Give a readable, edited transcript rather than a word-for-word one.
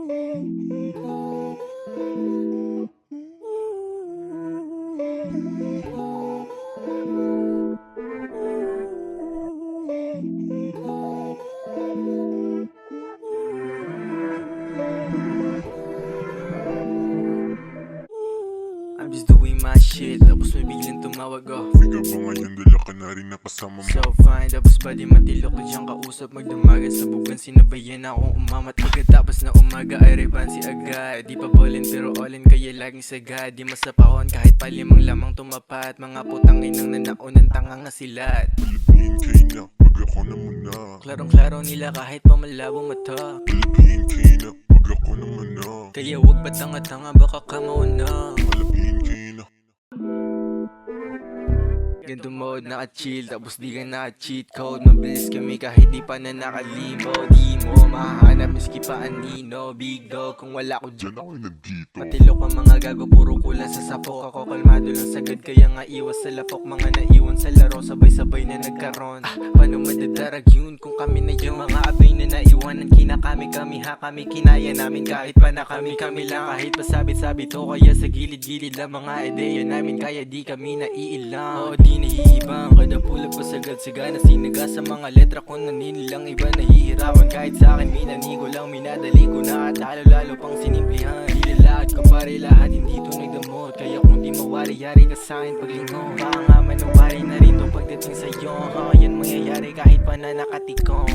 I'm just doing my shit, tapos may biglang tumawag oh. Figa ba ngayon, dala ka na rin nakasama mo. So fine, tapos ba di matilok ko diyang kausap. Magdumagan sa bugan, sinabayan akong umamat. Pagkatapos na umaga ay rebansi agad. Di pa ballin pero all-in kaya laging sagad. Di masapahon kahit palimang lamang tumapat. Mga putang inang nanaunan tanga nga silat. Palabihin kayo na, pag ako na muna. Klarong-klaro nila kahit pa malabong mata. Palabihin kayo na, pag ako na muna. Kaya wag ba tanga-tanga baka kamauna. Palabihin kayo na. Ganito mode naka-chill, tapos di ka naka-cheat code. Mabilis kami kahit di pa na nakalimo. Di mo mahanap miski pa anino. Big dog kung wala ko Diyan ako'y nandito. matilok ang mga gago, puro kulang sa sapok. Ako kalmado lang sagad, kaya nga iwas sa lapok. Mga naiwan sa laro, sabay-sabay na nagkaroon. Paano madadarag yun kung kami na yung mga abay na naiwanan? Kinakami-kami ha, kami kinaya namin kahit pa na kami lang. Kahit pa sabit-sabit o kaya sa gilid-gilid lang mga ideya namin, kaya di kami naiilang. Oo, di naiibang, kada pulag pa sagad-sagana. Sinaga sa mga letra ko, naninilang iba nahihirapan. Kahit sa akin minanigo lang, minadali ko na at lalo pang sinimplihan. Nilalakad ko pare lahat, hindi tunay damot. Kaya kung di mawari-yari ka sa'kin paglingon, baka nga manawari na rin to pagdating sa'yo. Yan mangyayari kahit pa na nakatikom.